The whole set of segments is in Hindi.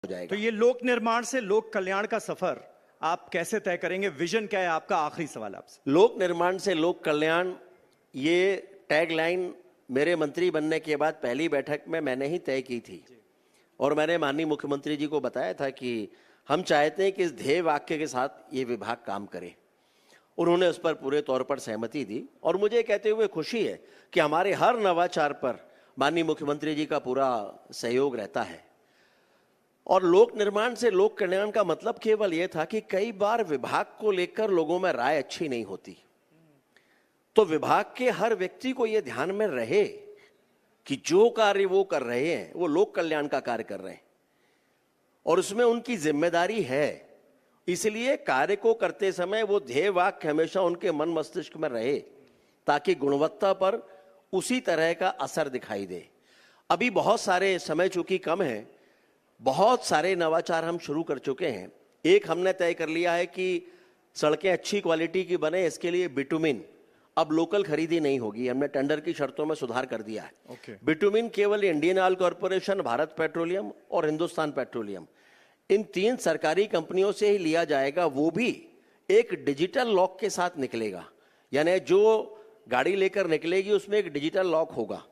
जाएगा। तो ये लोक निर्माण से लोक कल्याण का सफर आप कैसे तय करेंगे? विजन क्या है आपका? आखिरी सवाल आपसे। लोक निर्माण से लोक कल्याण, ये टैगलाइन मेरे मंत्री बनने के बाद पहली बैठक में मैंने ही तय की थी और मैंने माननीय मुख्यमंत्री जी को बताया था कि हम चाहते हैं कि इस ध्येय वाक्य के साथ ये विभाग काम करे। उन्होंने उस पर पूरे तौर पर सहमति दी और मुझे कहते हुए खुशी है कि हमारे हर नवाचार पर माननीय मुख्यमंत्री जी का पूरा सहयोग रहता है। और लोक निर्माण से लोक कल्याण का मतलब केवल यह था कि कई बार विभाग को लेकर लोगों में राय अच्छी नहीं होती, तो विभाग के हर व्यक्ति को यह ध्यान में रहे कि जो कार्य वो कर रहे हैं वो लोक कल्याण का कार्य कर रहे हैं और उसमें उनकी जिम्मेदारी है। इसलिए कार्य को करते समय वो ध्येय वाक्य हमेशा उनके मन मस्तिष्क में रहे ताकि गुणवत्ता पर उसी तरह का असर दिखाई दे। अभी बहुत सारे, समय चूंकि कम है, बहुत सारे नवाचार हम शुरू कर चुके हैं। एक हमने तय कर लिया है कि सड़कें अच्छी क्वालिटी की बने, इसके लिए बिटुमिन अब लोकल खरीदी नहीं होगी। हमने टेंडर की शर्तों में सुधार कर दिया है। बिटुमिन केवल Indian oil corporation, Bharat petroleum और हिंदुस्तान पेट्रोलियम, इन 3 सरकारी कंपनियों से ही लिया जाएगा। वो भी एक डिजिटल लॉक के साथ निकलेगा, यानी जो गाड़ी लेकर निकलेगी उसमें एक डिजिटल लॉक होगा।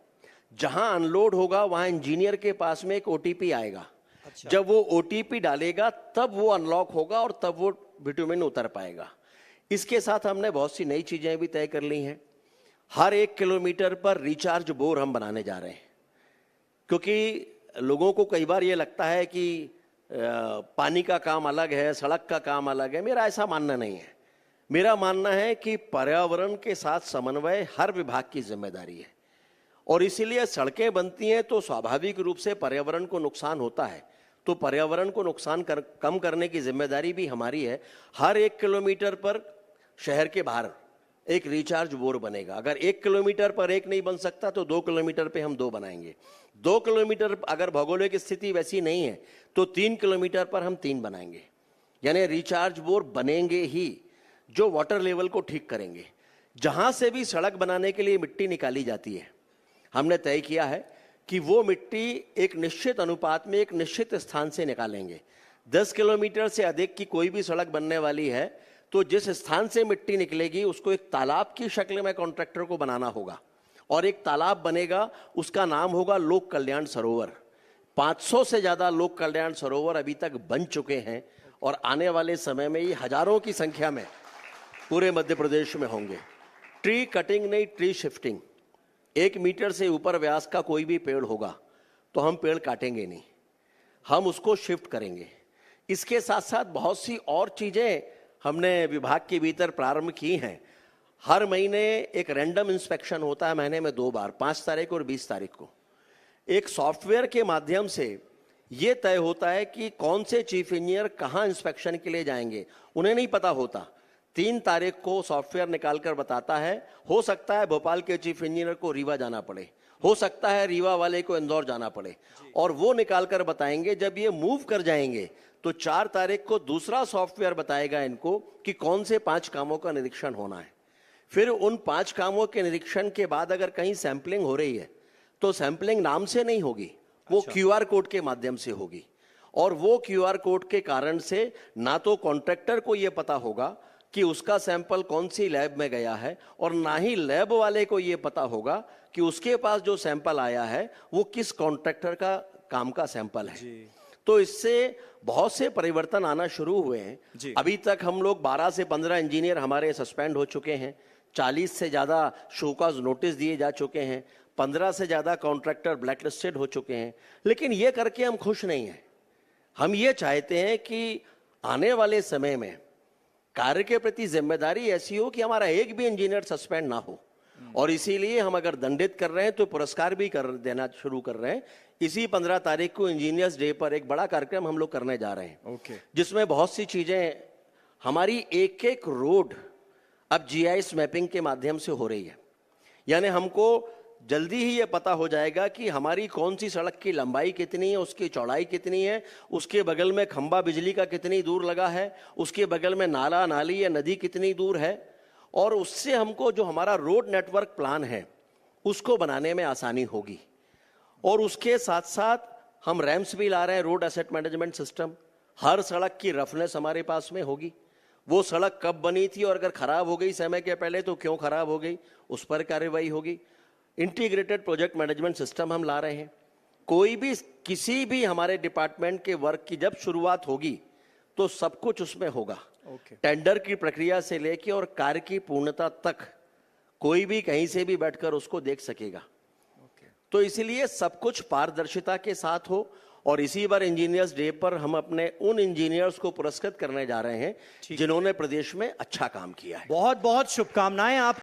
जहां अनलोड होगा वहां इंजीनियर के पास में एक ओटीपी आएगा। जब वो ओटीपी डालेगा तब वो अनलॉक होगा और तब वो बिटुमिन उतर पाएगा। इसके साथ हमने बहुत सी नई चीजें भी तय कर ली हैं। हर 1 किलोमीटर पर रिचार्ज बोर हम बनाने जा रहे हैं, क्योंकि लोगों को कई बार ये लगता है कि पानी का काम अलग है, सड़क का काम अलग है। मेरा ऐसा मानना नहीं है। मेरा मानना है कि पर्यावरण के साथ समन्वय हर विभाग की जिम्मेदारी है और इसीलिए सड़कें बनती हैं तो स्वाभाविक रूप से पर्यावरण को नुकसान होता है, तो पर्यावरण को नुकसान कम करने की जिम्मेदारी भी हमारी है। हर 1 किलोमीटर पर शहर के बाहर एक रिचार्ज बोर बनेगा। अगर 1 किलोमीटर पर एक नहीं बन सकता तो 2 किलोमीटर पे हम 2 बनाएंगे। 2 किलोमीटर अगर भौगोलिक स्थिति वैसी नहीं है तो 3 किलोमीटर पर हम 3 बनाएंगे। यानी रिचार्ज बोर बनेंगे ही जो वाटर लेवल को ठीक करेंगे। जहां से भी सड़क बनाने के लिए मिट्टी निकाली जाती है, हमने तय किया है कि वो मिट्टी एक निश्चित अनुपात में एक निश्चित स्थान से निकालेंगे। 10 किलोमीटर से अधिक की कोई भी सड़क बनने वाली है तो जिस स्थान से मिट्टी निकलेगी उसको एक तालाब की शक्ल में कॉन्ट्रैक्टर को बनाना होगा और एक तालाब बनेगा, उसका नाम होगा लोक कल्याण सरोवर। 500 से ज्यादा लोक कल्याण सरोवर अभी तक बन चुके हैं और आने वाले समय में ये हजारों की संख्या में पूरे मध्य प्रदेश में होंगे। ट्री कटिंग नहीं, ट्री शिफ्टिंग। 1 मीटर से ऊपर व्यास का कोई भी पेड़ होगा तो हम पेड़ काटेंगे नहीं, हम उसको शिफ्ट करेंगे। इसके साथ साथ बहुत सी और चीजें हमने विभाग के भीतर प्रारंभ की हैं। हर महीने एक रैंडम इंस्पेक्शन होता है, महीने में 2 बार, 5 तारीख और 20 तारीख को। एक सॉफ्टवेयर के माध्यम से यह तय होता है कि कौन से चीफ इंजीनियर कहां इंस्पेक्शन के लिए जाएंगे। उन्हें नहीं पता होता। 3 तारीख को सॉफ्टवेयर निकालकर बताता है। हो सकता है भोपाल के चीफ इंजीनियर को रीवा जाना पड़े, हो सकता है रीवा वाले को इंदौर जाना पड़े, और वो निकालकर बताएंगे। जब ये मूव कर जाएंगे तो 4 तारीख को दूसरा सॉफ्टवेयर बताएगा इनको कि कौन से 5 कामों का निरीक्षण होना है। फिर उन 5 कामों के निरीक्षण के बाद अगर कहीं सैंपलिंग हो रही है तो सैंपलिंग नाम से नहीं होगी, वो क्यूआर कोड के माध्यम से होगी। और वो क्यूआर कोड के कारण से ना तो कॉन्ट्रैक्टर को यह पता होगा कि उसका सैंपल कौन सी लैब में गया है और ना ही लैब वाले को यह पता होगा कि उसके पास जो सैंपल आया है वो किस कॉन्ट्रैक्टर का काम का सैंपल है। तो इससे बहुत से परिवर्तन आना शुरू हुए हैं। अभी तक हम लोग 12 से 15 इंजीनियर हमारे सस्पेंड हो चुके हैं, 40 से ज्यादा शोकॉज नोटिस दिए जा चुके हैं, 15 से ज्यादा कॉन्ट्रैक्टर ब्लैकलिस्टेड हो चुके हैं। लेकिन ये करके हम खुश नहीं हैं। हम ये चाहते हैं कि आने वाले समय में कार्य के प्रति जिम्मेदारी ऐसी हो कि हमारा एक भी इंजीनियर सस्पेंड ना हो। और इसीलिए हम अगर दंडित कर रहे हैं तो पुरस्कार भी कर देना शुरू कर रहे हैं। इसी 15 तारीख को इंजीनियर्स डे पर एक बड़ा कार्यक्रम हम लोग करने जा रहे हैं, जिसमें बहुत सी चीजें, हमारी एक रोड अब जीआईएस मैपिंग के माध्यम से हो रही है। यानी हमको जल्दी ही ये पता हो जाएगा कि हमारी कौन सी सड़क की लंबाई कितनी है, उसकी चौड़ाई कितनी है, उसके बगल में खंबा बिजली का कितनी दूर लगा है, उसके बगल में नाला नाली या नदी कितनी दूर है। और उससे हमको जो हमारा रोड नेटवर्क प्लान है उसको बनाने में आसानी होगी। और उसके साथ साथ हम रैम्स भी ला रहे हैं, रोड एसेट मैनेजमेंट सिस्टम। हर सड़क की रफनेस हमारे पास में होगी, वो सड़क कब बनी थी और अगर खराब हो गई समय के पहले तो क्यों खराब हो गई, उस पर कार्रवाई होगी। इंटीग्रेटेड प्रोजेक्ट मैनेजमेंट सिस्टम हम ला रहे हैं। कोई भी किसी भी हमारे डिपार्टमेंट के वर्क की जब शुरुआत होगी तो सब कुछ उसमें होगा। टेंडर की प्रक्रिया से लेके और कार्य की पूर्णता तक कोई भी कहीं से भी बैठकर उसको देख सकेगा। तो इसीलिए सब कुछ पारदर्शिता के साथ हो। और इसी बार इंजीनियर्स डे पर हम अपने उन इंजीनियर्स को पुरस्कृत करने जा रहे हैं जिन्होंने प्रदेश में अच्छा काम किया है। बहुत बहुत शुभकामनाएं। आप